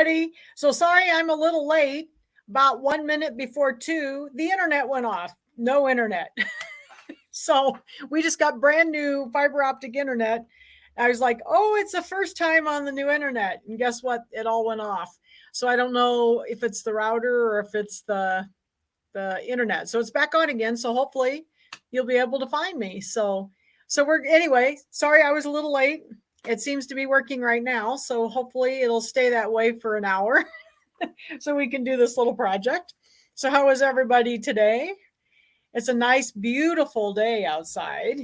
everybody. So sorry I'm a little late. About 1 minute before 2, the internet went off. No internet. So we just got brand new fiber optic internet. I was like, oh, it's the first time on the new internet. And guess what? It all went off. So I don't know if it's the router or if it's the internet. So it's back on again. So hopefully you'll be able to find me. So anyway, sorry I was a little late. It seems to be working right now. So hopefully it'll stay that way for an hour so we can do this little project. So how is everybody today? It's a nice, beautiful day outside.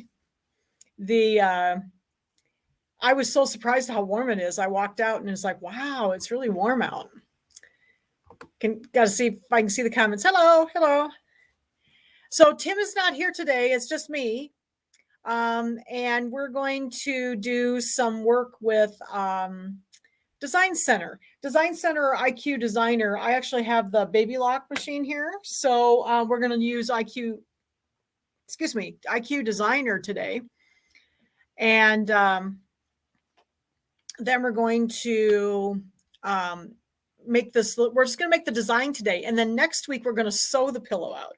I was so surprised how warm it is. I walked out and it's like, wow, it's really warm out. Got to see if I can see the comments. Hello. So Tim is not here today. It's just me. And we're going to do some work with Design Center IQ Designer. I actually have the Baby Lock machine here. So we're going to use IQ Designer today. And then we're going to make this, we're just going to make the design today. And then next week, we're going to sew the pillow out.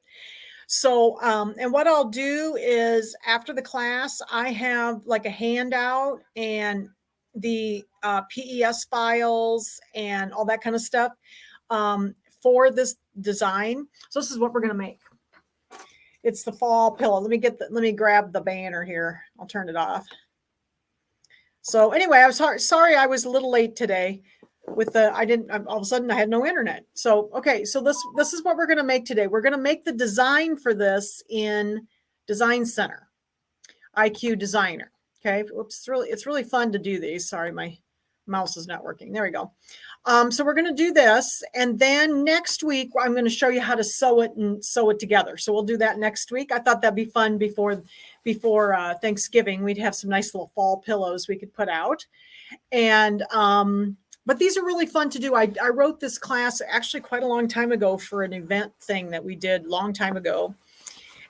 So, and what I'll do is after the class, I have like a handout and the PES files and all that kind of stuff for this design. So this is what we're going to make. It's the fall pillow. Let me grab the banner here. I'll turn it off. So anyway, I was sorry I was a little late today with all of a sudden I had no internet. So, okay. So this is what we're going to make today. We're going to make the design for this in Design Center, IQ Designer. Okay. Oops. It's really fun to do these. Sorry, my mouse is not working. There we go. So we're going to do this. And then next week, I'm going to show you how to sew it together. So we'll do that next week. I thought that'd be fun before Thanksgiving. We'd have some nice little fall pillows we could put out. And, but these are really fun to do. I wrote this class actually quite a long time ago for an event thing that we did a long time ago.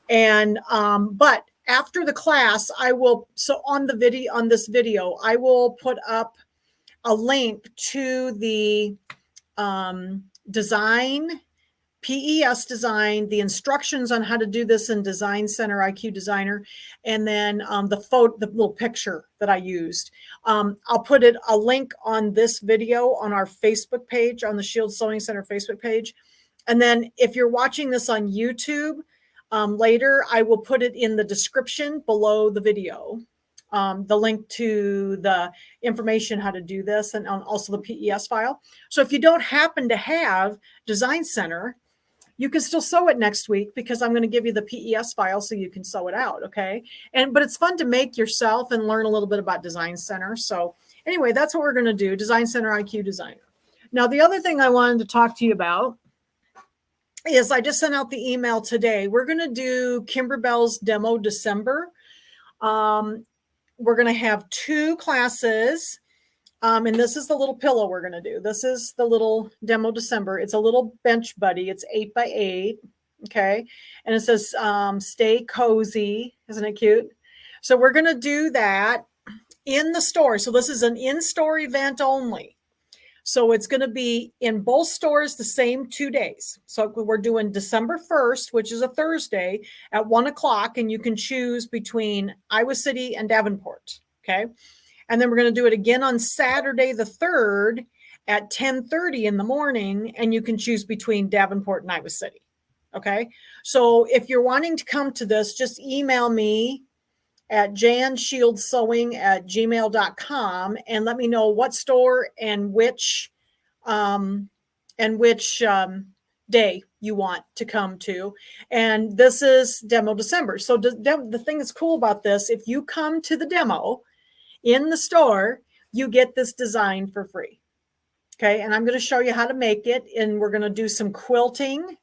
And, but after the class, on this video, I will put up a link to the design, PES design, the instructions on how to do this in Design Center IQ Designer, and then the little picture that I used. I'll put a link on this video on our Facebook page, on the Shield Sewing Center Facebook page. And then if you're watching this on YouTube later, I will put it in the description below the video. The link to the information how to do this and also the PES file. So if you don't happen to have Design Center, you can still sew it next week because I'm going to give you the PES file so you can sew it out. Okay. But it's fun to make yourself and learn a little bit about Design Center. So anyway, that's what we're going to do. Design Center IQ Designer. Now, the other thing I wanted to talk to you about is I just sent out the email today. We're going to do Kimberbell's Demo December. We're going to have 2 classes. And this is the little pillow we're going to do. This is the little Demo December. It's a little bench buddy. It's 8x8. Okay. And it says, stay cozy. Isn't it cute? So we're going to do that in the store. So this is an in-store event only. So it's going to be in both stores the same 2 days. So we're doing December 1st, which is a Thursday at 1:00. And you can choose between Iowa City and Davenport. Okay. And then we're going to do it again on Saturday, the 3rd at 10:30 in the morning. And you can choose between Davenport and Iowa City. Okay. So if you're wanting to come to this, just email me at janshieldsewing@gmail.com and let me know what store and which day you want to come to. And this is Demo December. So the thing that's cool about this, if you come to the demo in the store, you get this design for free. Okay. And I'm going to show you how to make it. And we're going to do some quilting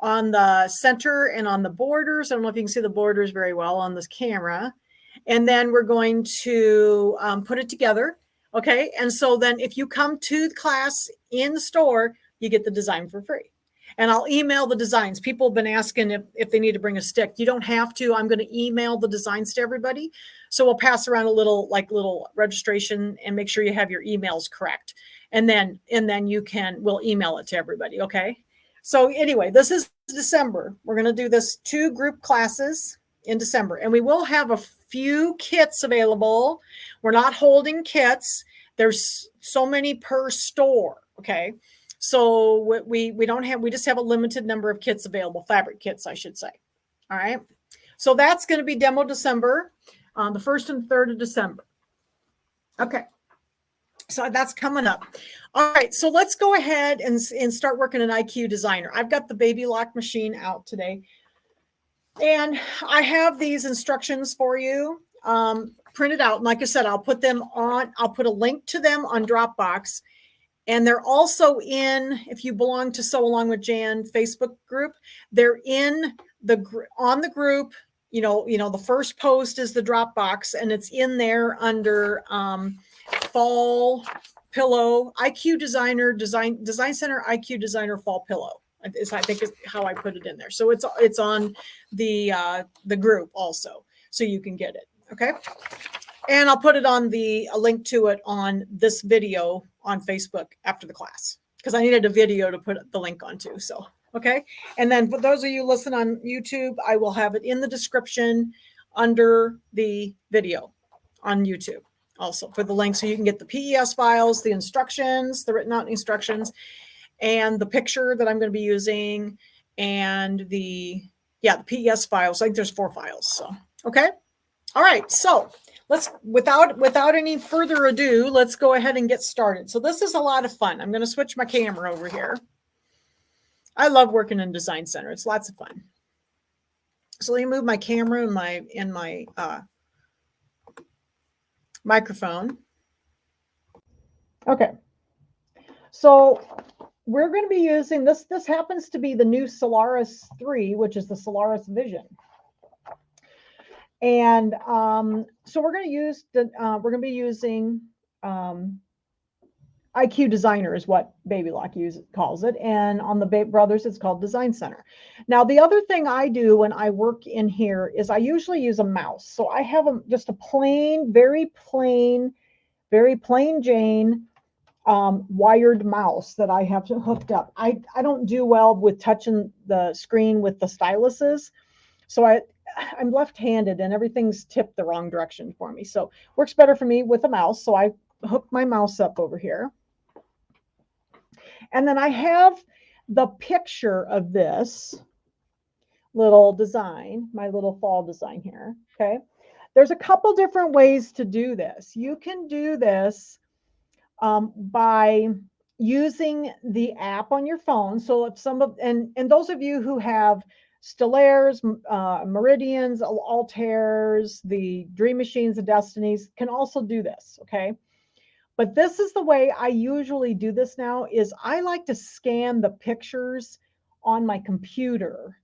on the center and on the borders. I don't know if you can see the borders very well on this camera. And then we're going to put it together. Okay. And so then if you come to the class in the store, you get the design for free. And I'll email the designs. People have been asking if they need to bring a stick. You don't have to. I'm going to email the designs to everybody. So we'll pass around a little registration and make sure you have your emails correct. And then we'll email it to everybody. Okay. So anyway, this is December. We're going to do this 2 group classes in December, and we will have a few kits available. We're not holding kits. There's so many per store. Okay. So we don't have, we just have a limited number of kits available, fabric kits, I should say. All right. So that's going to be demo December, the 1st and 3rd of December. Okay. So that's coming up. All right. So let's go ahead and start working an IQ Designer. I've got the Baby Lock machine out today, and I have these instructions for you printed out. And like I said, I'll put a link to them on Dropbox. And they're also in, if you belong to Sew Along with Jan Facebook group, they're in on the group. You know, the first post is the Dropbox, and it's in there under Fall Pillow IQ Designer Design Center IQ Designer Fall Pillow. I think is how I put it in there. So it's on the group also, so you can get it. Okay. And I'll put it on a link to it on this video on Facebook after the class, because I needed a video to put the link onto. So, okay. And then for those of you listening on YouTube, I will have it in the description under the video on YouTube also for the link. So you can get the PES files, the instructions, the written out instructions, and the picture that I'm going to be using, and the PES files. I think there's 4 files. So, okay. All right. So let's, without any further ado, let's go ahead and get started. So this is a lot of fun. I'm going to switch my camera over here. I love working in Design Center. It's lots of fun. So let me move my camera and my microphone. Okay. So we're going to be using this. This happens to be the new Solaris 3, which is the Solaris Vision. And so we're going to be using IQ Designer is what Baby Lock calls it. And on the Brothers, it's called Design Center. Now, the other thing I do when I work in here is I usually use a mouse. So I have just a plain, very plain Jane wired mouse that I have hooked up. I don't do well with touching the screen with the styluses. So I'm left-handed and everything's tipped the wrong direction for me. So works better for me with a mouse. So I hook my mouse up over here. And then I have the picture of this little design, my little fall design here. Okay. There's a couple different ways to do this. You can do this by using the app on your phone. So if and those of you who have Stellaires, Meridians, Altairs, the Dream Machines, the Destinies can also do this, okay? But this is the way I usually do this now, is I like to scan the pictures on my computer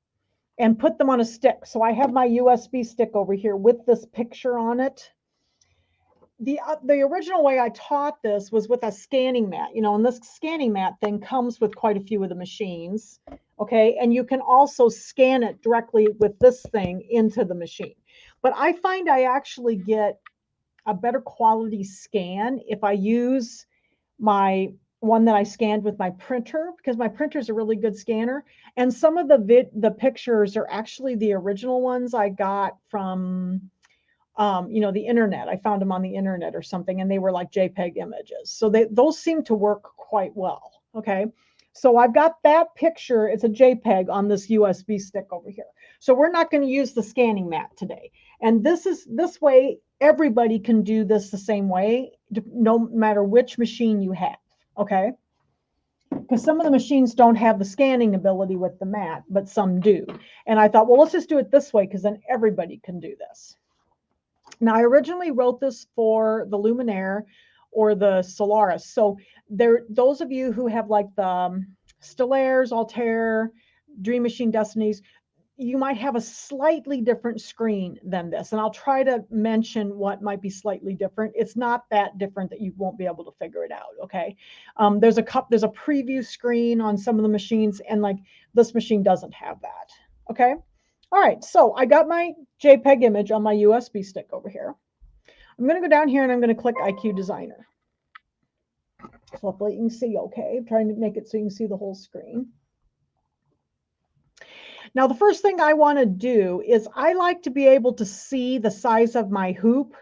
and put them on a stick. So I have my USB stick over here with this picture on it. The original way I taught this was with a scanning mat, and this scanning mat thing comes with quite a few of the machines. Okay, and you can also scan it directly with this thing into the machine. But I find I actually get a better quality scan if I use my one that I scanned with my printer, because my printer is a really good scanner. And some of the pictures are actually the original ones I got from the internet. I found them on the internet or something, and they were like JPEG images. So those seem to work quite well. Okay. So I've got that picture. It's a JPEG on this USB stick over here. So we're not going to use the scanning mat today. And this way, everybody can do this the same way, no matter which machine you have. Okay. Because some of the machines don't have the scanning ability with the mat, but some do. And I thought, well, let's just do it this way, because then everybody can do this. Now, I originally wrote this for the Luminaire or the Solaris. So those of you who have like the Stellaires, Altair, Dream Machine, Destinies, you might have a slightly different screen than this. And I'll try to mention what might be slightly different. It's not that different that you won't be able to figure it out. Okay. There's a preview screen on some of the machines, and like this machine doesn't have that. Okay. All right. So I got my JPEG image on my USB stick over here. I'm going to go down here and I'm going to click IQ Designer. hopefully you can see okay. I'm trying to make it so you can see the whole screen. Now, the first thing I want to do is I like to be able to see the size of my hoop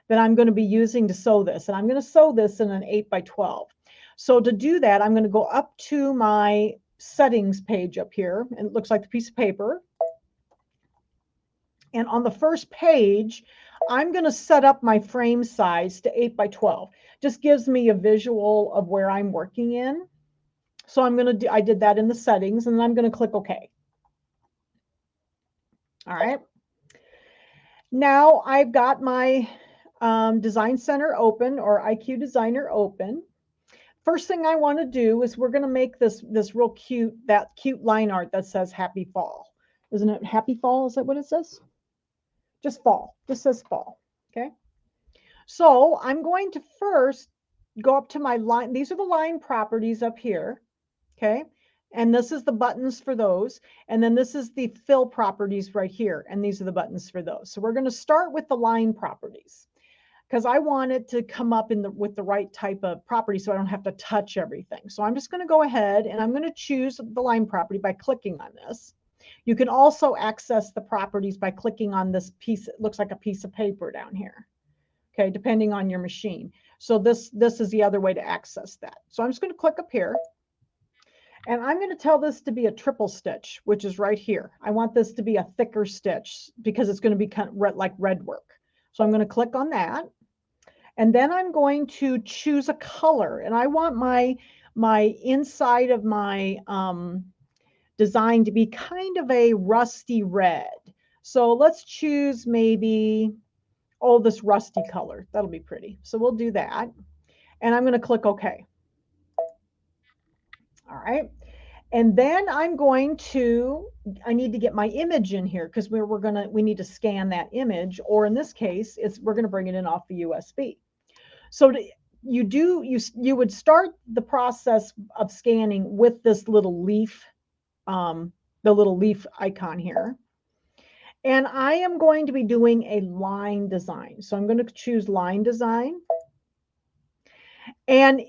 that I'm going to be using to sew this. And I'm going to sew this in an 8 by 12. So to do that, I'm going to go up to my settings page up here, and it looks like the piece of paper. And on the first page, I'm going to set up my frame size to 8 by 12. Just gives me a visual of where I'm working in. So I did that in the settings, and then I'm going to click OK. All right. Now I've got my Design Center open, or IQ Designer open. First thing I want to do is we're going to make this real cute, that cute line art that says Happy Fall. Isn't it Happy Fall? Is that what it says? Just fall. Just says fall. Okay. So I'm going to first go up to my line. These are the line properties up here. Okay. And this is the buttons for those. And then this is the fill properties right here. And these are the buttons for those. So we're going to start with the line properties because I want it to come up with the right type of property so I don't have to touch everything. So I'm just going to go ahead and I'm going to choose the line property by clicking on this. You can also access the properties by clicking on this piece. It looks like a piece of paper down here. Okay, depending on your machine. So this is the other way to access that. So I'm just going to click up here. And I'm going to tell this to be a triple stitch, which is right here. I want this to be a thicker stitch because it's going to be kind of like red work. So I'm going to click on that. And then I'm going to choose a color. And I want my inside of my design to be kind of a rusty red. So let's choose maybe, oh, this rusty color. That'll be pretty. So we'll do that. And I'm going to click OK. All right. And then I need to get my image in here because we need to scan that image, or in this case, we're going to bring it in off the USB. So you would start the process of scanning with this little leaf, the little leaf icon here. And I am going to be doing a line design. So I'm going to choose line design. And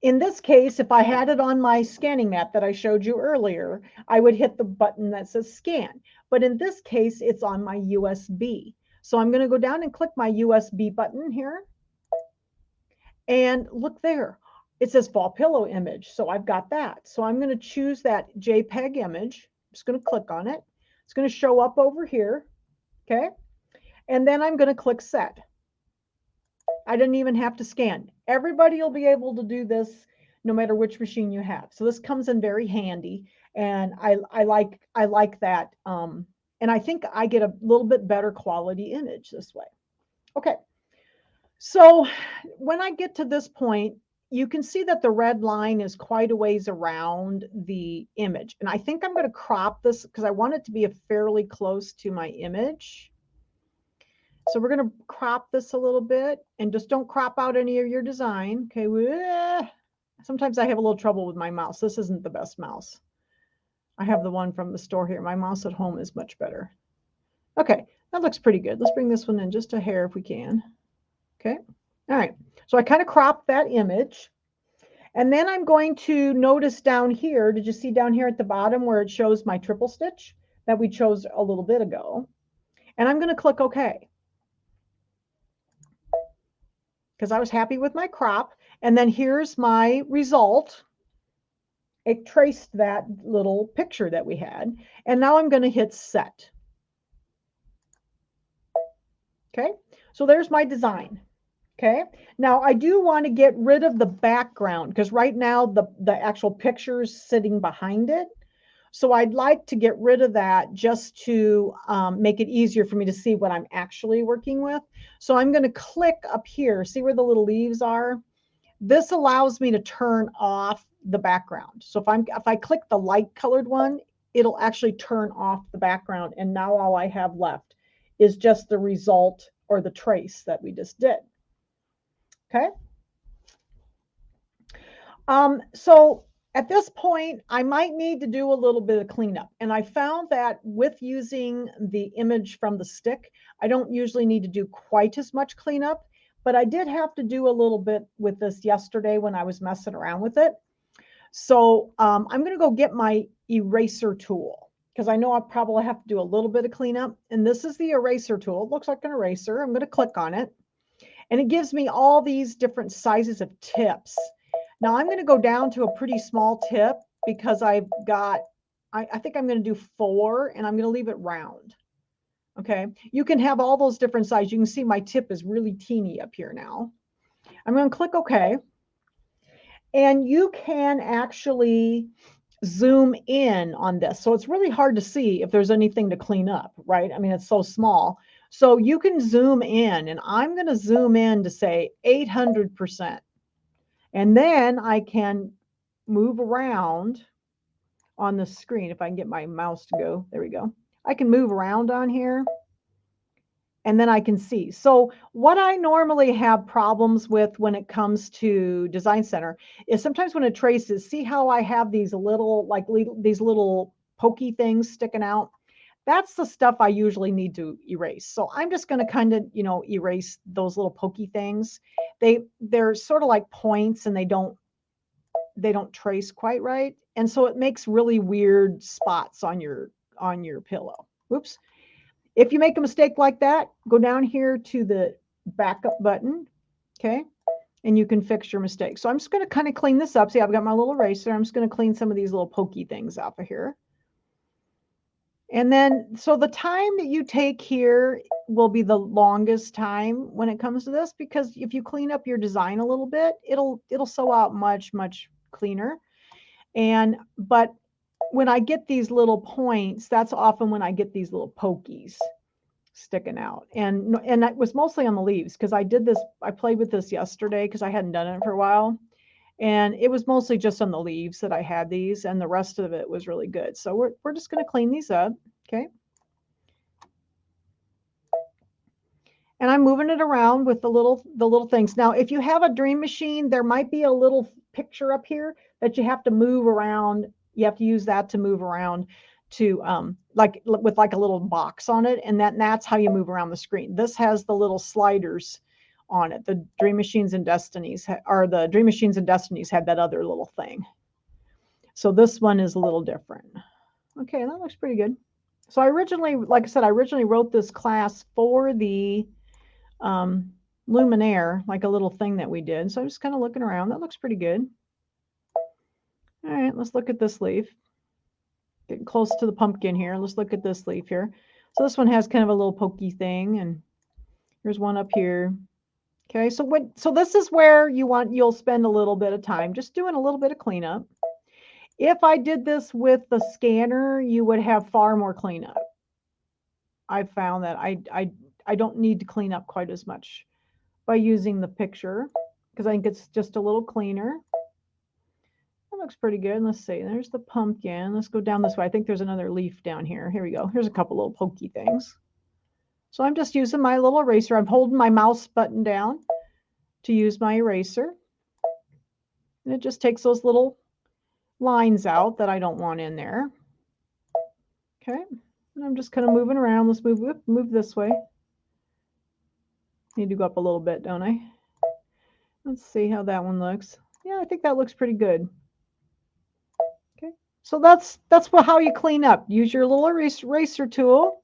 in this case, if I had it on my scanning map that I showed you earlier, I would hit the button that says scan. But in this case, it's on my USB. So I'm going to go down and click my USB button here. And look there, it says fall pillow image. So I've got that. So I'm going to choose that JPEG image. I'm just going to click on it. It's going to show up over here. Okay. And then I'm going to click set. I didn't even have to scan. Everybody will be able to do this no matter which machine you have. So this comes in very handy, and I like that. And I think I get a little bit better quality image this way. Okay. So when I get to this point, you can see that the red line is quite a ways around the image. And I think I'm going to crop this because I want it to be fairly close to my image. So we're going to crop this a little bit, and just don't crop out any of your design. Okay. Sometimes I have a little trouble with my mouse. This isn't the best mouse. I have the one from the store here. My mouse at home is much better. Okay. That looks pretty good. Let's bring this one in just a hair if we can. Okay. All right. So I kind of cropped that image. And then I'm going to notice down here, did you see down here at the bottom where it shows my triple stitch that we chose a little bit ago? And I'm going to click OK. Because I was happy with my crop. And then here's my result. It traced that little picture that we had. And now I'm going to hit set. Okay. So there's my design. Okay. Now I do want to get rid of the background because right now the actual picture is sitting behind it. So I'd like to get rid of that just to make it easier for me to see what I'm actually working with. So I'm going to click up here. See where the little leaves are? This allows me to turn off the background. So if I click the light colored one, it'll actually turn off the background. And now all I have left is just the result or the trace that we just did. Okay. So at this point, I might need to do a little bit of cleanup. And I found that with using the image from the stick, I don't usually need to do quite as much cleanup. but I did have to do a little bit with this yesterday when I was messing around with it. So I'm going to go get my eraser tool because I know I'll probably have to do a little bit of cleanup. And this is the eraser tool. It looks like an eraser. I'm going to click on it. And it gives me all these different sizes of tips. Now I'm going to go down to a pretty small tip because I've got, I think I'm going to do 4 and I'm going to leave it round. Okay. You can have all those different sizes. You can see my tip is really teeny up here now. I'm going to click OK. And you can actually zoom in on this. So it's really hard to see if there's anything to clean up, right? I mean, it's so small. So you can zoom in, and I'm going to zoom in to say 800%. And then I can move around on the screen. If I can get my mouse to go, there we go. I can move around on here. And then I can see. So what I normally have problems with when it comes to Design Center is sometimes when it traces, see how I have these little, like these little pokey things sticking out? That's the stuff I usually need to erase. So I'm just going to kind of, erase those little pokey things. They're sort of like points and they don't trace quite right. And so it makes really weird spots on your pillow. Whoops. If you make a mistake like that, go down here to the backup button, okay? And you can fix your mistake. So I'm just going to kind of clean this up. See, I've got my little eraser. I'm just going to clean some of these little pokey things off of here. And then, so the time that you take here will be the longest time when it comes to this, because if you clean up your design a little bit, it'll sew out much, much cleaner. But when I get these little points, that's often when I get these little pokies sticking out. And that was mostly on the leaves because I played with this yesterday because I hadn't done it for a while. And it was mostly just on the leaves that I had these, and the rest of it was really good. So we're just going to clean these up, okay? And I'm moving it around with the little things. Now, if you have a Dream Machine, there might be a little picture up here that you have to move around. You have to use that to move around to like with like a little box on it, and that's how you move around the screen. This has the little sliders on it. The Dream Machines and Destinies the Dream Machines and Destinies had that other little thing. So this one is a little different. Okay, that looks pretty good. So I originally wrote this class for the Luminaire, like a little thing that we did. So I'm just kind of looking around. That looks pretty good. All right, let's look at this leaf. Getting close to the pumpkin here. Let's look at this leaf here. So this one has kind of a little pokey thing, and here's one up here. Okay, so this is where you'll spend a little bit of time just doing a little bit of cleanup. If I did this with the scanner, you would have far more cleanup. I've found that I don't need to clean up quite as much by using the picture because I think it's just a little cleaner. That looks pretty good. Let's see. There's the pumpkin. Let's go down this way. I think there's another leaf down here. Here we go. Here's a couple little pokey things. So I'm just using my little eraser. I'm holding my mouse button down to use my eraser. And it just takes those little lines out that I don't want in there. Okay. And I'm just kind of moving around. Let's move this way. Need to go up a little bit, don't I? Let's see how that one looks. Yeah, I think that looks pretty good. Okay. So that's how you clean up. Use your little eraser tool.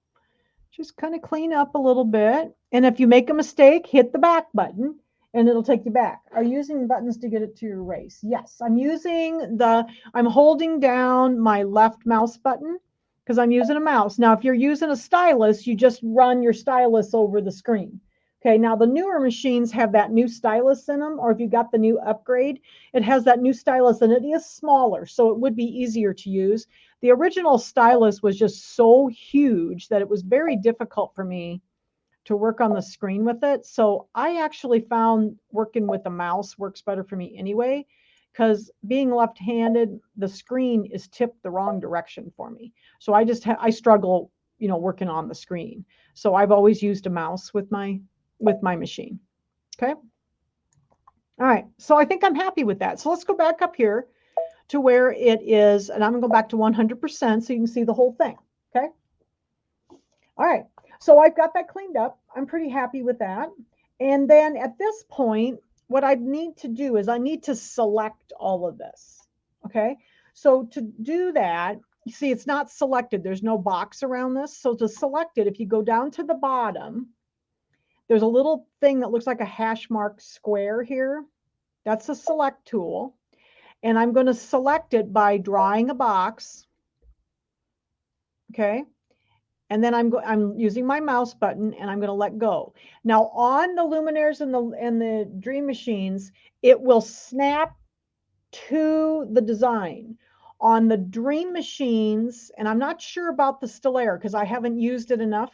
Just kind of clean up a little bit. And if you make a mistake, hit the back button and it'll take you back. Are you using the buttons to get it to erase? Yes, I'm holding down my left mouse button because I'm using a mouse. Now, if you're using a stylus, you just run your stylus over the screen. Okay, now the newer machines have that new stylus in them, or if you got the new upgrade, it has that new stylus and it is smaller, so it would be easier to use. The original stylus was just so huge that it was very difficult for me to work on the screen with it. So I actually found working with a mouse works better for me anyway, because being left-handed, the screen is tipped the wrong direction for me. So I struggle, working on the screen. So I've always used a mouse with my machine. Okay. All right. So I think I'm happy with that. So let's go back up here to where it is, and I'm going to go back to 100% so you can see the whole thing. Okay. All right. So I've got that cleaned up. I'm pretty happy with that. And then at this point, what I need to do is I need to select all of this. Okay. So to do that, you see it's not selected. There's no box around this. So to select it, if you go down to the bottom, there's a little thing that looks like a hash mark square here. That's the select tool. And I'm going to select it by drawing a box. Okay. And then I'm using my mouse button and I'm going to let go. Now on the luminaires and the Dream Machines, it will snap to the design. On the Dream Machines, and I'm not sure about the Stellaire because I haven't used it enough,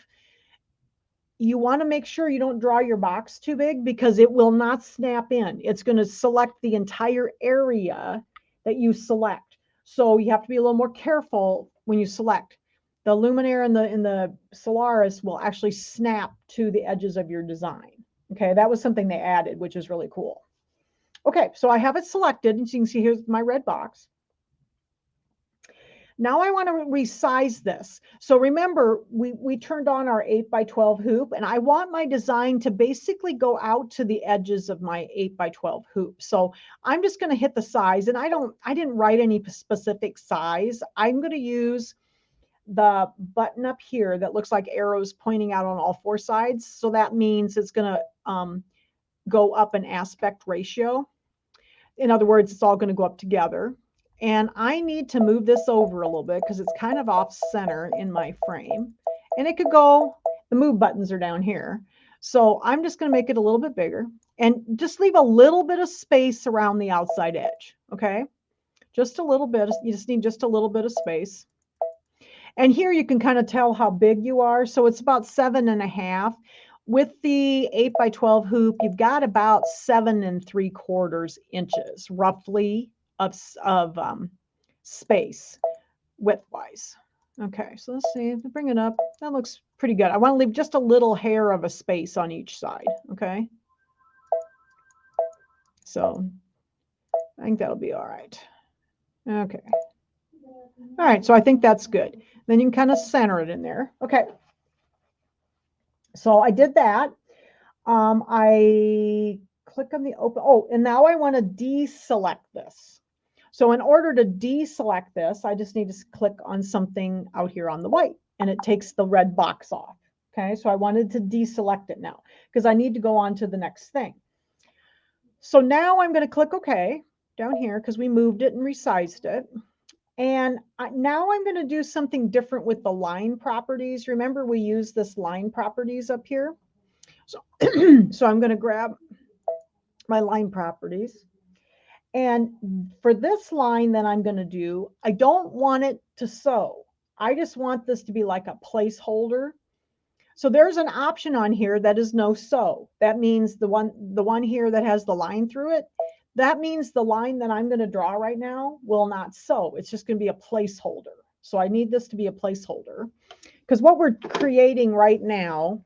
you want to make sure you don't draw your box too big because it will not snap in. It's going to select the entire area that you select. So you have to be a little more careful when you select. The Luminaire and the Solaris will actually snap to the edges of your design. Okay, that was something they added, which is really cool. Okay, so I have it selected, and so you can see here's my red box. Now I want to resize this. So remember, we turned on our 8x12 hoop, and I want my design to basically go out to the edges of my 8x12 hoop. So I'm just going to hit the size, and I didn't write any specific size. I'm going to use the button up here that looks like arrows pointing out on all four sides. So that means it's going to go up an aspect ratio. In other words, it's all going to go up together. And I need to move this over a little bit because it's kind of off center in my frame. And it could go, the move buttons are down here. So I'm just going to make it a little bit bigger and just leave a little bit of space around the outside edge. Okay. Just a little bit. You just need just a little bit of space. And here you can kind of tell how big you are. So it's about 7.5. With the 8x12 hoop, you've got about 7 3/4 inches roughly of space width-wise. Okay, so let's see, bring it up. That looks pretty good. I want to leave just a little hair of a space on each side. Okay, so I think that'll be all right. Okay. All right, so I think that's good. Then you can kind of center it in there. Okay. So I did that. I click on the open. Oh, and now I want to deselect this. So in order to deselect this, I just need to click on something out here on the white, and it takes the red box off. Okay, so I wanted to deselect it now because I need to go on to the next thing. So now I'm going to click OK down here because we moved it and resized it. And now I'm going to do something different with the line properties. Remember, we use this line properties up here. So, so I'm going to grab my line properties. And for this line that I'm going to do, I don't want it to sew. I just want this to be like a placeholder. So there's an option on here that is no sew. That means the one here that has the line through it, that means the line that I'm going to draw right now will not sew. It's just going to be a placeholder. So I need this to be a placeholder because what we're creating right now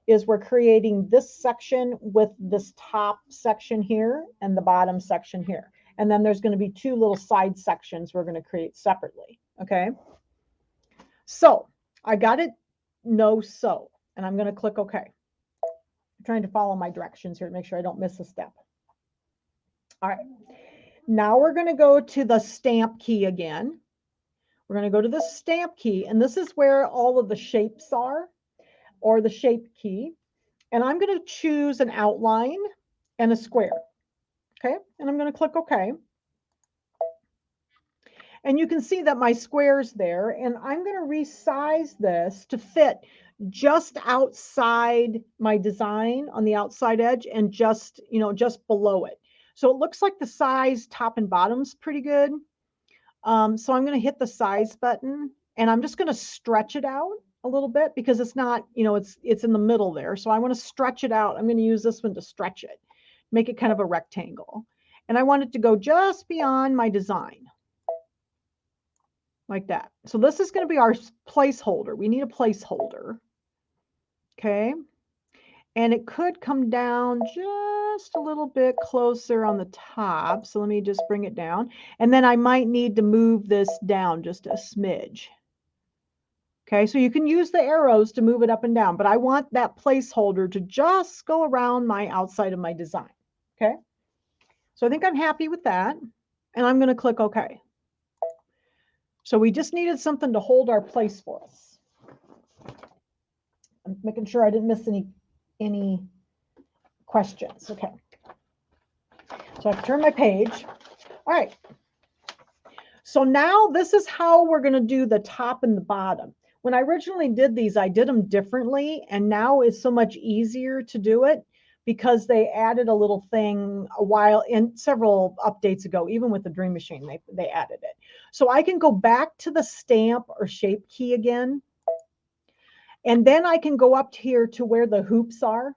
is we're creating this section with this top section here and the bottom section here. And then there's going to be two little side sections we're going to create separately. Okay. So I got it no sew, and I'm going to click OK. I'm trying to follow my directions here to make sure I don't miss a step. All right. Now we're going to go to the stamp key again. We're going to go to the stamp key, and this is where all of the shapes are, or the shape key. And I'm going to choose an outline and a square. Okay, and I'm going to click OK. And you can see that my square's there, and I'm going to resize this to fit just outside my design on the outside edge and just, just below it. So it looks like the size top and bottom's pretty good. So I'm going to hit the size button, and I'm just going to stretch it out a little bit because it's not, it's in the middle there. So I want to stretch it out. I'm going to use this one to stretch it, make it kind of a rectangle. And I want it to go just beyond my design. Like that. So this is going to be our placeholder. We need a placeholder. Okay. And it could come down just a little bit closer on the top. So let me just bring it down. And then I might need to move this down just a smidge. Okay, so you can use the arrows to move it up and down, but I want that placeholder to just go around my outside of my design. Okay, so I think I'm happy with that, and I'm going to click OK. So we just needed something to hold our place for us. I'm making sure I didn't miss any questions. Okay, so I've turned my page. All right, so now this is how we're going to do the top and the bottom. When I originally did these, I did them differently, and now it's so much easier to do it because they added a little thing a while in several updates ago. Even with the Dream Machine, they added it. So I can go back to the stamp or shape key again, and then I can go up here to where the hoops are,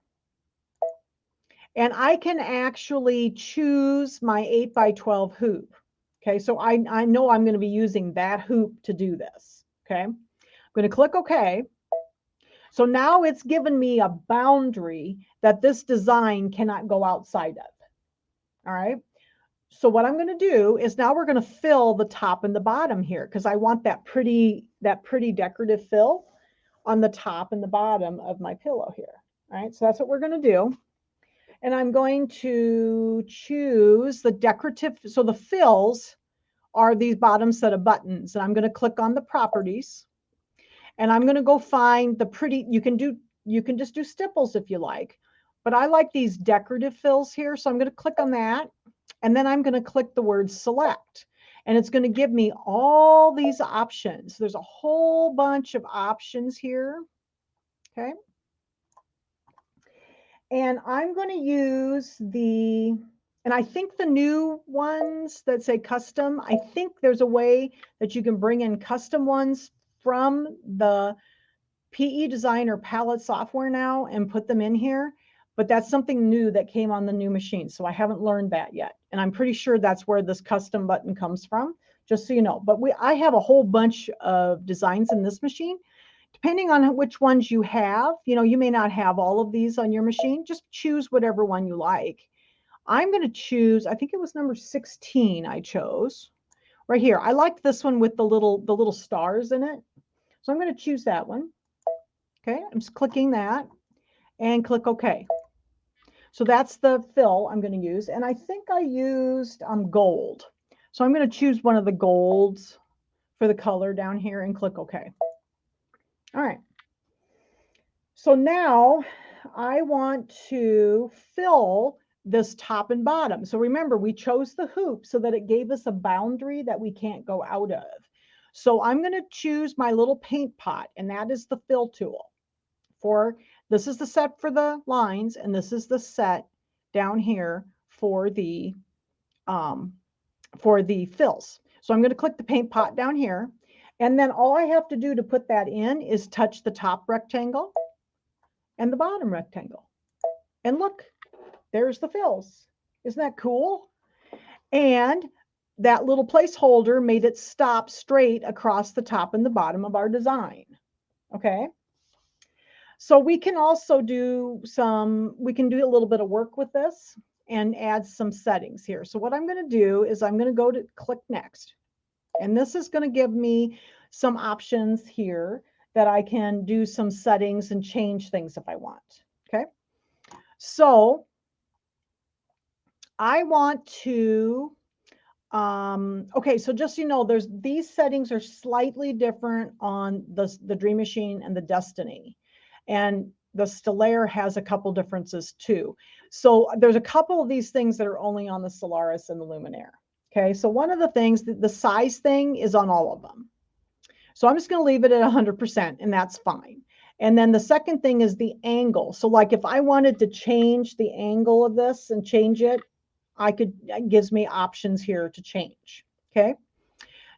and I can actually choose my 8x12 hoop. Okay, so I know I'm going to be using that hoop to do this. Okay, I'm going to click OK. So now it's given me a boundary that this design cannot go outside of. All right. So what I'm going to do is now we're going to fill the top and the bottom here because I want that pretty decorative fill on the top and the bottom of my pillow here. All right. So that's what we're going to do. And I'm going to choose the decorative. So the fills are these bottom set of buttons. And I'm going to click on the properties. And I'm going to go find the pretty, you can just do stipples if you like, but I like these decorative fills here. So I'm going to click on that, and then I'm going to click the word select, and it's going to give me all these options. There's a whole bunch of options here. Okay. And I'm going to use and I think the new ones that say custom, I think there's a way that you can bring in custom ones from the PE Designer palette software now and put them in here, but that's something new that came on the new machine. So I haven't learned that yet. And I'm pretty sure that's where this custom button comes from, just so you know. But I have a whole bunch of designs in this machine. Depending on which ones you have, you may not have all of these on your machine. Just choose whatever one you like. I'm going to choose, I think it was number 16 I chose. Right here. I liked this one with the little stars in it. So I'm going to choose that one. Okay, I'm just clicking that and click OK. So that's the fill I'm going to use. And I think I used gold. So I'm going to choose one of the golds for the color down here and click OK. All right. So now I want to fill this top and bottom. So remember, we chose the hoop so that it gave us a boundary that we can't go out of. So I'm going to choose my little paint pot, and that is the fill tool. This is the set for the lines, and this is the set down here for the fills. So I'm going to click the paint pot down here, and then all I have to do to put that in is touch the top rectangle and the bottom rectangle. And look, there's the fills. Isn't that cool? And that little placeholder made it stop straight across the top and the bottom of our design. Okay. So we can also do we can do a little bit of work with this and add some settings here. So what I'm going to do is I'm going to go to click next. And this is going to give me some options here that I can do some settings and change things if I want. Okay. So I want to, okay, so just so you know, these settings are slightly different on the Dream Machine and the Destiny. And the Stellaire has a couple differences too. So there's a couple of these things that are only on the Solaris and the Luminaire. Okay, so one of the things, the size thing is on all of them. So I'm just going to leave it at 100%, and that's fine. And then the second thing is the angle. So like if I wanted to change the angle of this and change it, it gives me options here to change. Okay.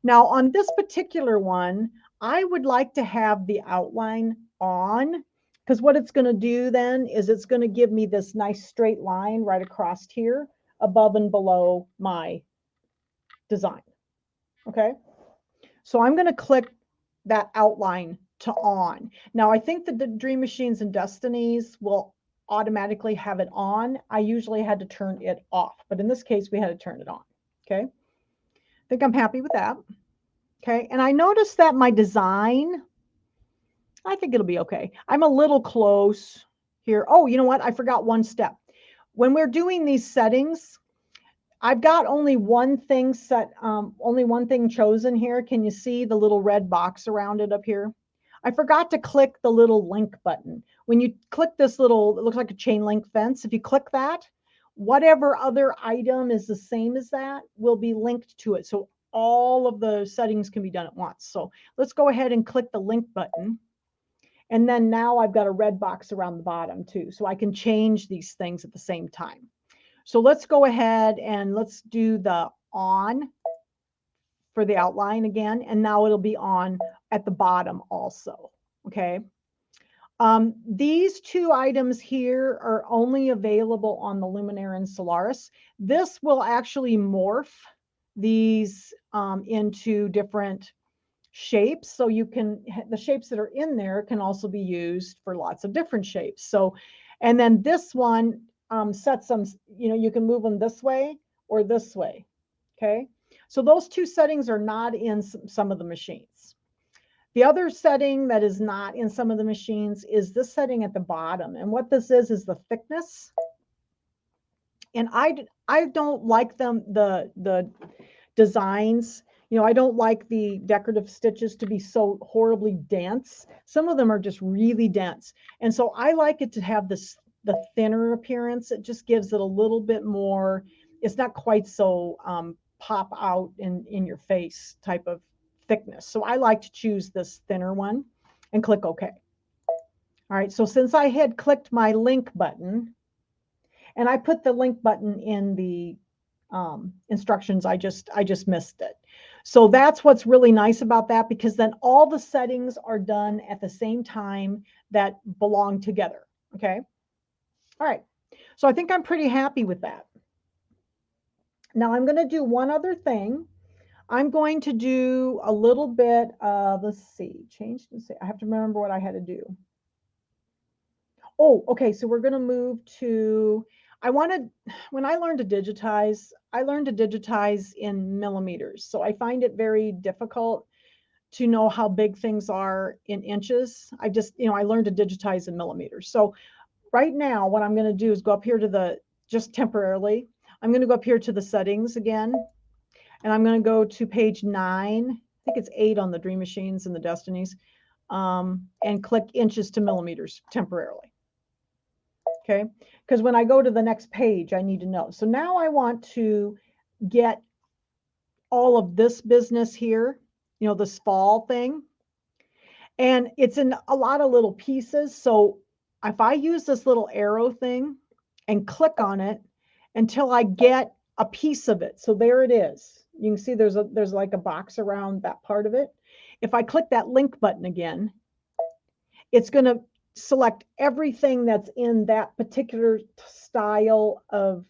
Now on this particular one, I would like to have the outline on, because what it's going to do then is it's going to give me this nice straight line right across here above and below my design. Okay. So I'm going to click that outline to on. Now I think that the Dream Machines and Destinies will automatically have it on. I usually had to turn it off, but in this case we had to turn it on. Okay. I think I'm happy with that. Okay. And I noticed that my design I think it'll be okay. I'm a little close here. Oh, you know what? I forgot one step. When we're doing these settings, I've got only one thing set, only one thing chosen here. Can you see the little red box around it up here? I forgot to click the little link button. When you click this little, it looks like a chain link fence. If you click that, whatever other item is the same as that will be linked to it. So all of the settings can be done at once. So let's go ahead and click the link button. And then now I've got a red box around the bottom too. So I can change these things at the same time. So let's go ahead and let's do the on for the outline again. And now it'll be on at the bottom also. Okay. These two items here are only available on the Luminaire and Solaris. This will actually morph these into different shapes. So you can, the shapes that are in there can also be used for lots of different shapes. So, and then this one sets them, you know, you can move them this way or this way. Okay. So those two settings are not in some of the machines. The other setting that is not in some of the machines is this setting at the bottom. And what this is the thickness. And I don't like them, the designs. You know, I don't like the decorative stitches to be so horribly dense. Some of them are just really dense. And so I like it to have this, the thinner appearance. It just gives it a little bit more, it's not quite so pop out in your face type of thickness. So I like to choose this thinner one and click OK. All right, so since I had clicked my link button, and I put the link button in the instructions, I just missed it. So that's what's really nice about that, because then all the settings are done at the same time that belong together. Okay. All right. So I think I'm pretty happy with that. Now I'm going to do one other thing. I'm going to do a little bit of, let's see, change. Let's see, I have to remember what I had to do. Oh, okay. So we're going to move to, when I learned to digitize, I learned to digitize in millimeters. So I find it very difficult to know how big things are in inches. I just, you know, I learned to digitize in millimeters. So right now, what I'm going to do is go up here to the, just temporarily, I'm going to go up here to the settings again. And I'm going to go to page 9. I think it's 8 on the Dream Machines and the Destinies, and click inches to millimeters temporarily. Okay, because when I go to the next page, I need to know. So now I want to get all of this business here, you know, this fall thing. And it's in a lot of little pieces. So if I use this little arrow thing and click on it until I get a piece of it. So there it is. You can see there's like a box around that part of it. If I click that link button again, it's going to select everything that's in that particular style of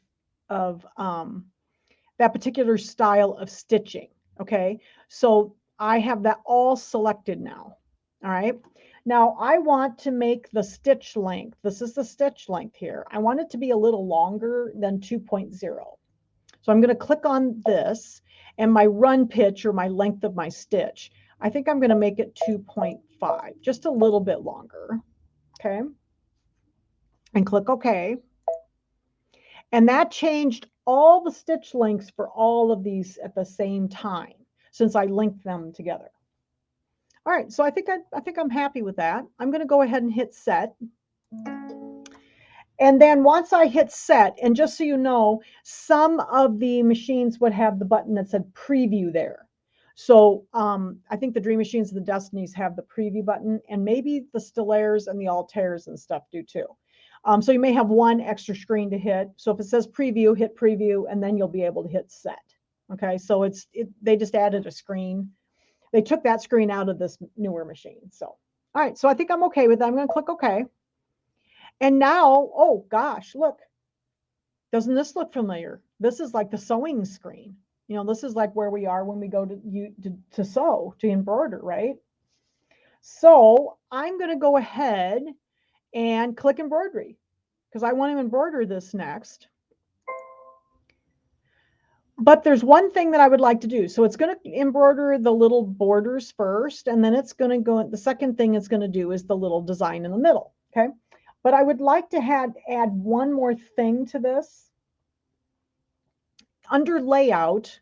that particular style of stitching. Okay, so I have that all selected now. All right, now I want to make the stitch length, this is the stitch length here, I want it to be a little longer than 2.0. So I'm going to click on this, and my run pitch, or my length of my stitch, I think I'm going to make it 2.5, just a little bit longer. Okay, and click OK. And that changed all the stitch lengths for all of these at the same time, since I linked them together. All right, so I think I'm happy with that. I'm going to go ahead and hit set. And then once I hit set, and just so you know, some of the machines would have the button that said preview there. So I think the Dream Machines and the Destinies have the preview button, and maybe the Stellaires and the Altairs and stuff do too. So you may have one extra screen to hit. So if it says preview, hit preview, and then you'll be able to hit set. Okay, so they just added a screen. They took that screen out of this newer machine. So, all right, so I think I'm okay with that. I'm going to click OK. And now, oh gosh, look, doesn't this look familiar? This is like the sewing screen. You know, this is like where we are when we go to sew, to embroider, right? So I'm going to go ahead and click embroidery, because I want to embroider this next. But there's one thing that I would like to do. So it's going to embroider the little borders first, and then it's going to go, the second thing it's going to do is the little design in the middle. Okay. But I would like to add one more thing to this. Under layout,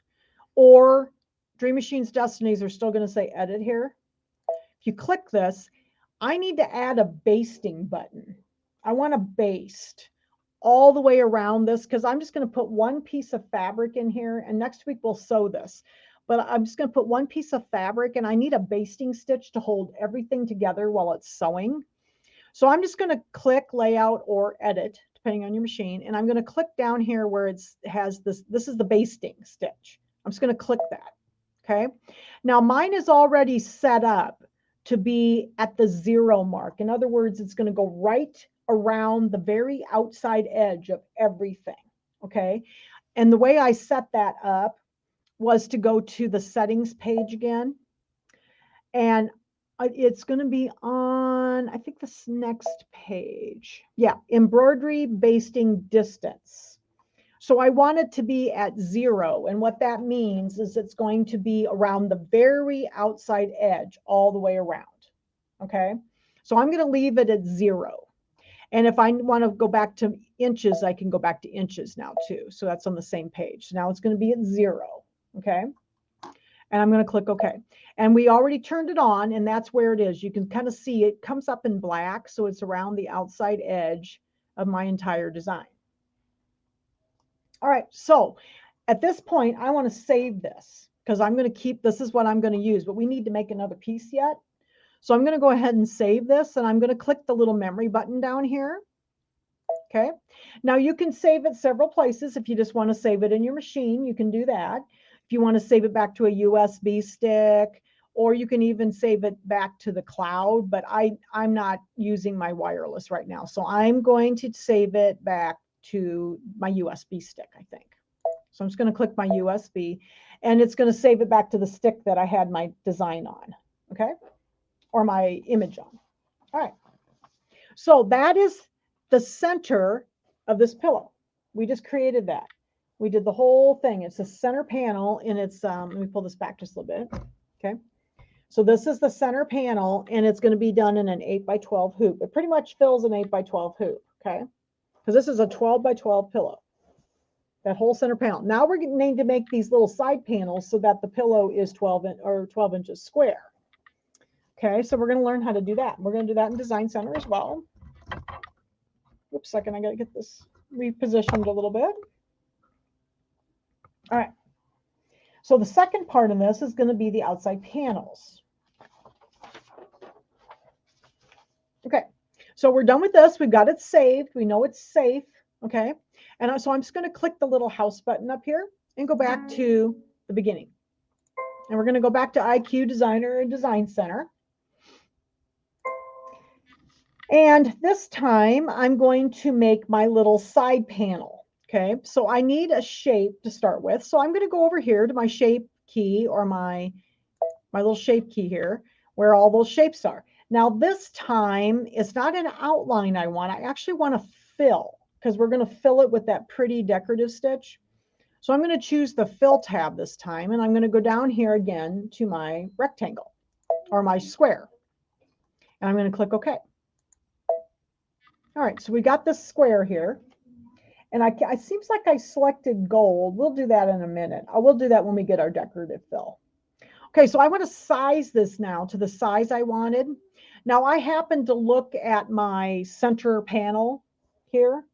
or Dream Machines Destinies are still going to say edit here. If you click this, I need to add a basting button. I want to baste all the way around this because I'm just going to put one piece of fabric in here, and next week we'll sew this. But I'm just going to put one piece of fabric, and I need a basting stitch to hold everything together while it's sewing. So I'm just going to click layout or edit, depending on your machine, and I'm going to click down here where it has this. This is the basting stitch. I'm just going to click that. Okay. Now mine is already set up to be at the 0 mark. In other words, it's going to go right around the very outside edge of everything. Okay. And the way I set that up was to go to the settings page again. And it's going to be on, I think, this next page. Yeah, embroidery basting distance. So I want it to be at 0. And what that means is it's going to be around the very outside edge all the way around. Okay. So I'm going to leave it at 0. And if I want to go back to inches, I can go back to inches now too. So that's on the same page. So now it's going to be at 0. Okay. And I'm going to click OK. And we already turned it on, and that's where it is. You can kind of see it comes up in black. So it's around the outside edge of my entire design. All right. So at this point, I want to save this because I'm going to keep, this is what I'm going to use, but we need to make another piece yet. So I'm going to go ahead and save this, and I'm going to click the little memory button down here. Okay. Now you can save it several places. If you just want to save it in your machine, you can do that. If you want to save it back to a USB stick, or you can even save it back to the cloud, but I'm not using my wireless right now. So I'm going to save it back to my USB stick, I think. So I'm just going to click my USB, and it's going to save it back to the stick that I had my design on. Okay. Or my image on. All right. So that is the center of this pillow. We just created that. We did the whole thing. It's the center panel, and it's, let me pull this back just a little bit. Okay. So this is the center panel, and it's going to be done in an 8x12 hoop. It pretty much fills an 8x12 hoop. Okay. Because this is a 12x12 pillow. That whole center panel. Now we're going to need to make these little side panels so that the pillow is 12 inches square. Okay, so we're going to learn how to do that. We're going to do that in Design Center as well. Oops, second, I got to get this repositioned a little bit. All right. So the second part of this is going to be the outside panels. Okay, so we're done with this. We've got it saved. We know it's safe. Okay, and so I'm just going to click the little house button up here and go back to the beginning. And we're going to go back to IQ Designer and Design Center. And this time I'm going to make my little side panel. Okay, so I need a shape to start with. So I'm going to go over here to my shape key, or my little shape key here, where all those shapes are. Now this time it's not an outline I want. I actually want to fill, because we're going to fill it with that pretty decorative stitch. So I'm going to choose the fill tab this time, and I'm going to go down here again to my rectangle, or my square. And I'm going to click OK. All right, so we got this square here, and it seems like I selected gold. We'll do that in a minute. I will do that when we get our decorative fill. Okay, so I want to size this now to the size I wanted. Now I happen to look at my center panel here,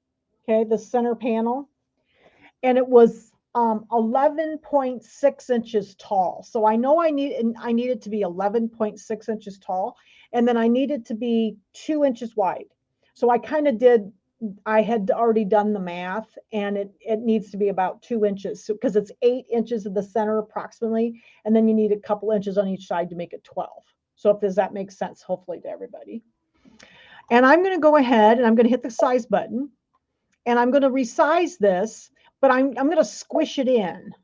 okay, the center panel, and it was 11.6 inches tall. So I know I need it to be 11.6 inches tall, and then I need it to be 2 inches wide. So I kind of did, I had already done the math, and it needs to be about 2 inches, because it's 8 inches at the center approximately, and then you need a couple inches on each side to make it 12. So does that make sense, hopefully, to everybody? And I'm going to go ahead and I'm going to hit the size button, and I'm going to resize this, but I'm going to squish it in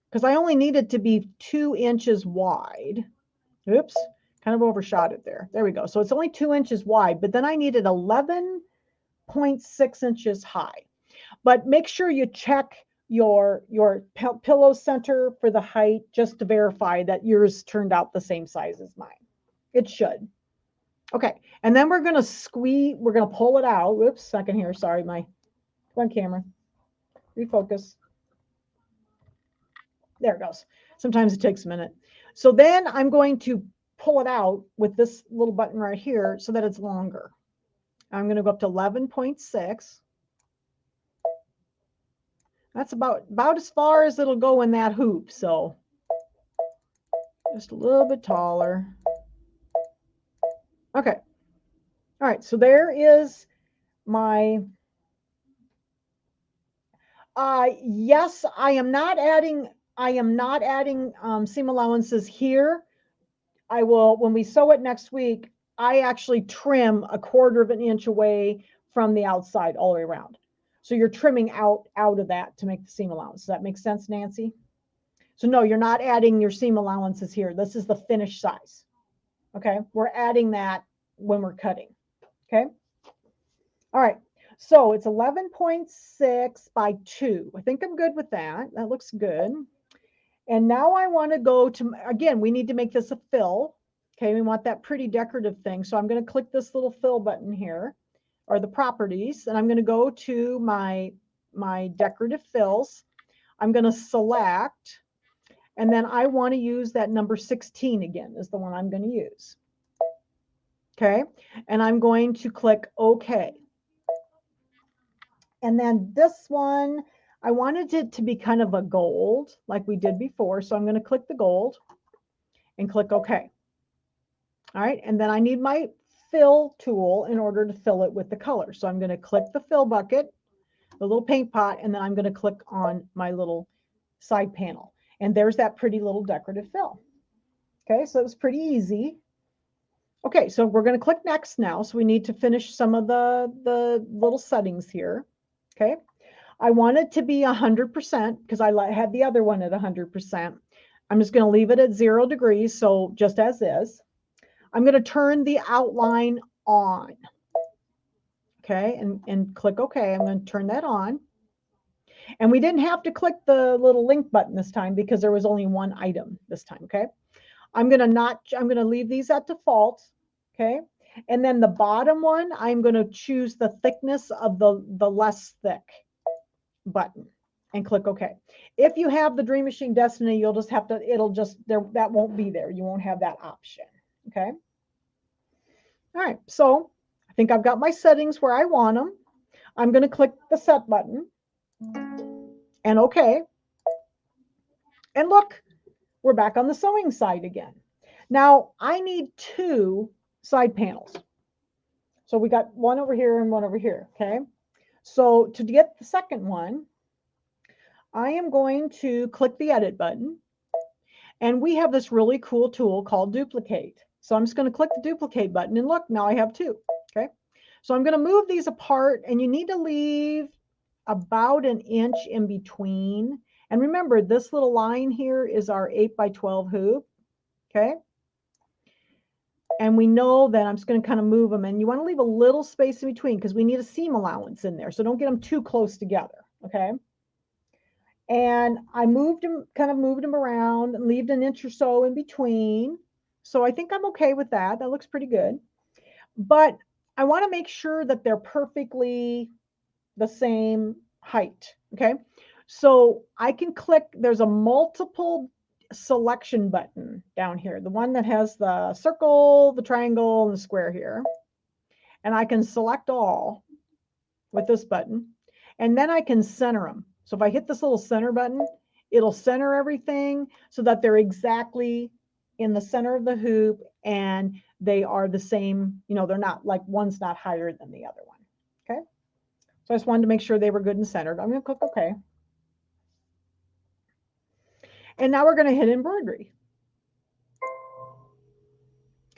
because I only need it to be 2 inches wide. Oops. Kind of overshot it there. There we go. So it's only 2 inches wide, but then I need it 11.6 inches high. But make sure you check your pillow center for the height just to verify that yours turned out the same size as mine. It should. Okay, and then we're going to pull it out. Whoops, second here. Sorry, come on, camera. Refocus. There it goes. Sometimes it takes a minute. So then I'm going to pull it out with this little button right here so that it's longer. I'm going to go up to 11.6. That's about as far as it'll go in that hoop. So just a little bit taller. Okay. All right. So there is my, yes, I am not adding seam allowances here. I will, when we sew it next week, I actually trim 1/4 of an inch away from the outside all the way around. So you're trimming out of that to make the seam allowance. Does that make sense, Nancy? So no, you're not adding your seam allowances here. This is the finished size. Okay, we're adding that when we're cutting. Okay. All right. So it's 11.6 by 2. I think I'm good with that. That looks good. And now I want to go to, again, we need to make this a fill. Okay, we want that pretty decorative thing. So I'm going to click this little fill button here, or the properties, and I'm going to go to my decorative fills. I'm going to select, and then I want to use that number 16 again is the one I'm going to use. Okay, and I'm going to click OK. And then this one, I wanted it to be kind of a gold like we did before. So I'm going to click the gold and click OK. All right, and then I need my fill tool in order to fill it with the color. So I'm going to click the fill bucket, the little paint pot, and then I'm going to click on my little side panel. And there's that pretty little decorative fill. Okay, so it was pretty easy. Okay, so we're going to click next now. So we need to finish some of the little settings here. Okay, I want it to be 100% because I had the other one at 100%. I'm just going to leave it at 0 degrees, so just as is. I'm going to turn the outline on. Okay, and click OK. I'm going to turn that on. And we didn't have to click the little link button this time because there was only one item this time. Okay, I'm going to leave these at default. Okay, and then the bottom one, I'm going to choose the thickness of the less thick button and click OK. If you have the Dream Machine Destiny, you'll just have to, that won't be there. You won't have that option. Okay. All right. So I think I've got my settings where I want them. I'm going to click the set button and OK. And look, we're back on the sewing side again. Now I need 2 side panels. So we got one over here and one over here. Okay. So to get the second one, I am going to click the edit button, and we have this really cool tool called duplicate. So I'm just going to click the duplicate button, and look, now I have 2. Okay. So I'm going to move these apart, and you need to leave about 1 inch in between. And remember, this little line here is our 8 by 12 hoop. Okay. And we know that I'm just going to kind of move them, and you want to leave a little space in between because we need a seam allowance in there. So don't get them too close together. Okay. And I kind of moved them around and left 1 inch or so in between. So I think I'm okay with that. That looks pretty good. But I want to make sure that they're perfectly the same height. Okay. So I can click, there's a multiple selection button down here, the one that has the circle, the triangle, and the square here. And I can select all with this button, and then I can center them. So if I hit this little center button, it'll center everything so that they're exactly in the center of the hoop and they are the same, they're not like one's not higher than the other one. Okay. So I just wanted to make sure they were good and centered. I'm going to click OK. And now we're going to hit embroidery.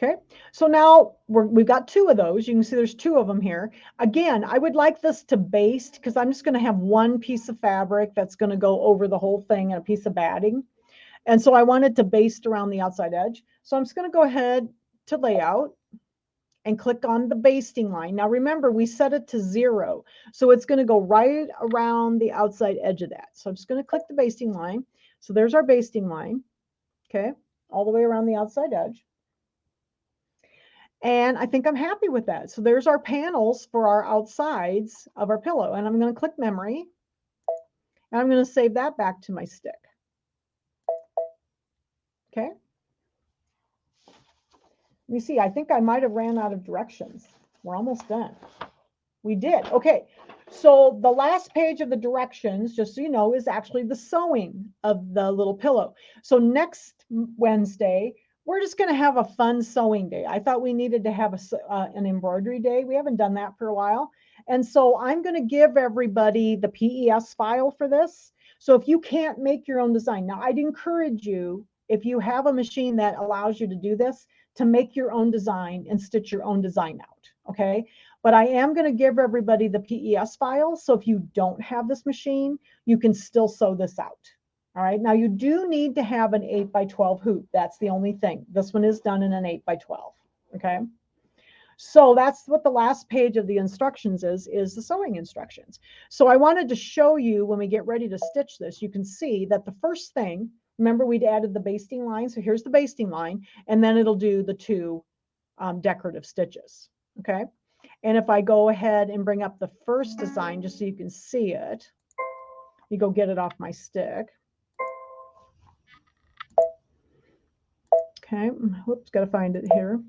Okay, so now we've got 2 of those. You can see there's 2 of them here. Again, I would like this to baste because I'm just going to have one piece of fabric that's going to go over the whole thing and a piece of batting. And so I want it to baste around the outside edge. So I'm just going to go ahead to layout, and click on the basting line. Now remember, we set it to 0. So it's going to go right around the outside edge of that. So I'm just going to click the basting line. So there's our basting line. Okay. All the way around the outside edge. And I think I'm happy with that. So there's our panels for our outsides of our pillow. And I'm going to click memory. And I'm going to save that back to my stick. Okay. Let me see. I think I might have ran out of directions. We're almost done. We did. Okay. So the last page of the directions, just so you know, is actually the sewing of the little pillow. So next Wednesday, we're just going to have a fun sewing day. I thought we needed to have an embroidery day. We haven't done that for a while. And so I'm going to give everybody the PES file for this. So if you can't make your own design, now I'd encourage you, if you have a machine that allows you to do this, to make your own design and stitch your own design out. Okay. But I am going to give everybody the PES file. So if you don't have this machine, you can still sew this out. All right. Now you do need to have an 8x12 hoop. That's the only thing. This one is done in an 8x12. Okay. So that's what the last page of the instructions is the sewing instructions. So I wanted to show you when we get ready to stitch this, you can see that the first thing, remember we'd added the basting line. So here's the basting line, and then it'll do the 2 decorative stitches. Okay. And if I go ahead and bring up the first design, just so you can see it, you go get it off my stick. Okay, whoops, got to find it here.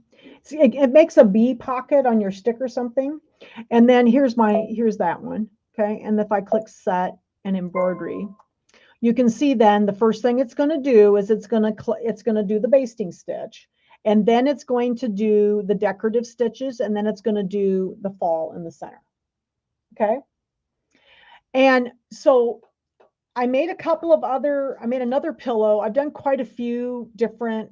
See, it makes a bee pocket on your stick or something. And then here's that one. Okay, and if I click set and embroidery, you can see then the first thing it's going to do is it's going to do the basting stitch, and then it's going to do the decorative stitches, and then it's going to do the fall in the center. Okay, and so I made another pillow. I've done quite a few different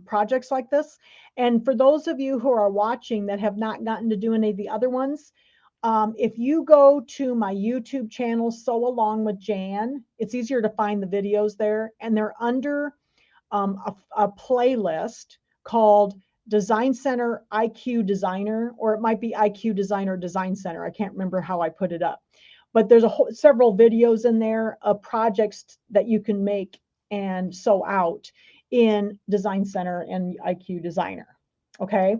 projects like this. And for those of you who are watching that have not gotten to do any of the other ones, if you go to my YouTube channel, Sew Along with Jan, it's easier to find the videos there. And they're under a playlist called Design Center IQ Designer, or it might be IQ Designer Design Center. I can't remember how I put it up. But there's several videos in there of projects that you can make and sew out in Design Center and IQ Designer. Okay.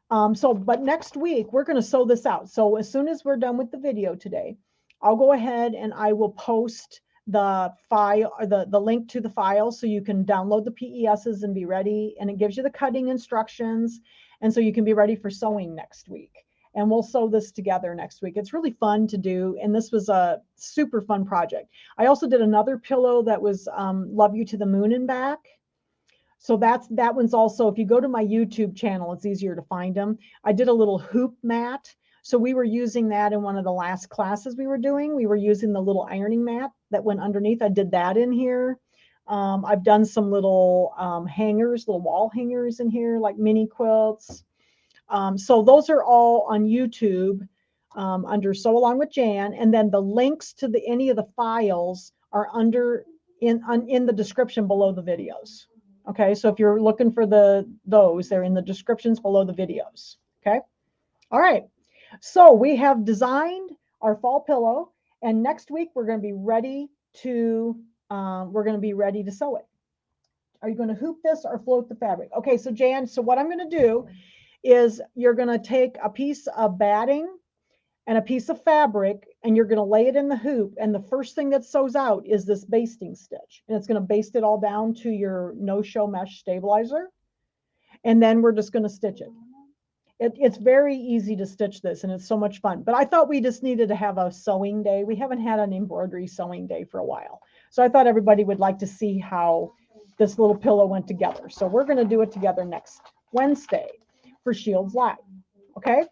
But next week we're going to sew this out. So as soon as we're done with the video today, I'll go ahead and I will post the file, the link to the file, so you can download the PESs and be ready. And it gives you the cutting instructions. And so you can be ready for sewing next week. And we'll sew this together next week. It's really fun to do. And this was a super fun project. I also did another pillow that was Love You to the Moon and Back. So that one's also, if you go to my YouTube channel, it's easier to find them. I did a little hoop mat. So we were using that in one of the last classes we were doing. We were using the little ironing mat that went underneath. I did that in here. I've done some little hangers, little wall hangers in here, like mini quilts. So those are all on YouTube under Sew Along with Jan. And then the links to any of the files are in the description below the videos. Okay, so if you're looking for those, they're in the descriptions below the videos. Okay, all right. So we have designed our fall pillow, and next week we're going to be ready to sew it. Are you going to hoop this or float the fabric? Okay, so Jan, so what I'm going to do is you're going to take a piece of batting and a piece of fabric, and you're going to lay it in the hoop. And the first thing that sews out is this basting stitch. And it's going to baste it all down to your no-show mesh stabilizer. And then we're just going to stitch it. It's very easy to stitch this, and it's so much fun. But I thought we just needed to have a sewing day. We haven't had an embroidery sewing day for a while. So I thought everybody would like to see how this little pillow went together. So we're going to do it together next Wednesday for Shields Live. Okay?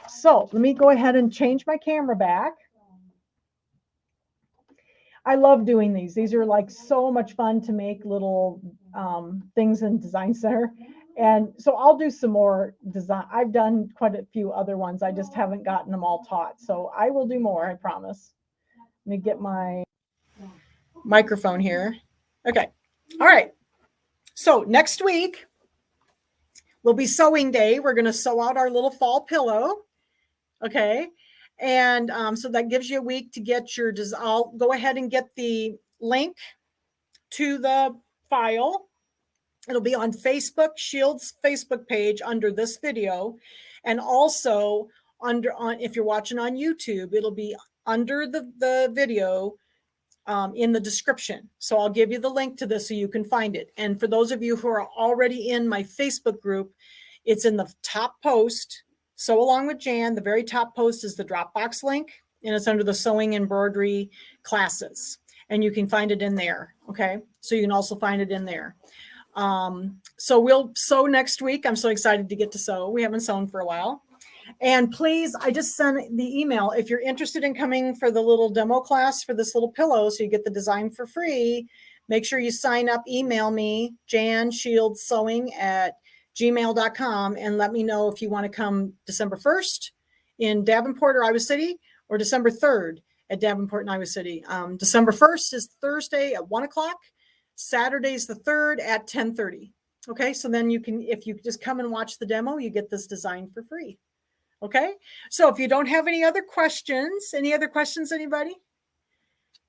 So let me go ahead and change my camera back. I love doing these. These are like so much fun to make little things in Design Center. And so I'll do some more design. I've done quite a few other ones. I just haven't gotten them all taught. So I will do more, I promise. Let me get my microphone here. Okay. All right. So next week, will be sewing day. We're going to sew out our little fall pillow. Okay. And so that gives you a week to get your, I'll go ahead and get the link to the file. It'll be on Facebook, Shield's Facebook page under this video. And also if you're watching on YouTube, it'll be under the video in the description. So I'll give you the link to this so you can find it. And for those of you who are already in my Facebook group, it's in the top post. Sew Along with Jan, the very top post is the Dropbox link, and it's under the sewing embroidery classes. And you can find it in there. Okay. So you can also find it in there. So we'll sew next week. I'm so excited to get to sew. We haven't sewn for a while. And please, I just sent the email. If you're interested in coming for the little demo class for this little pillow, so you get the design for free, make sure you sign up, email me, janshieldsewing@gmail.com, and let me know if you want to come December 1st in Davenport or Iowa City, or December 3rd at Davenport and Iowa City. December 1st is Thursday at 1 o'clock. Saturday's the 3rd at 10:30. Okay, so then you can, if you just come and watch the demo, you get this design for free. Okay, so if you don't have any other questions, anybody?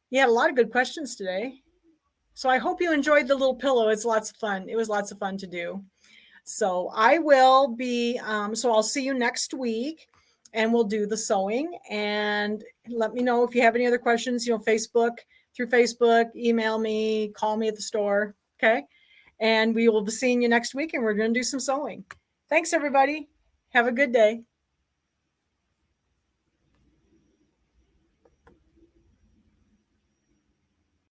You had a lot of good questions today. So I hope you enjoyed the little pillow. It's lots of fun. It was lots of fun to do. So I will be, so I'll see you next week, and we'll do the sewing. And let me know if you have any other questions, through Facebook, email me, call me at the store. Okay. And we will be seeing you next week, and we're going to do some sewing. Thanks, everybody. Have a good day.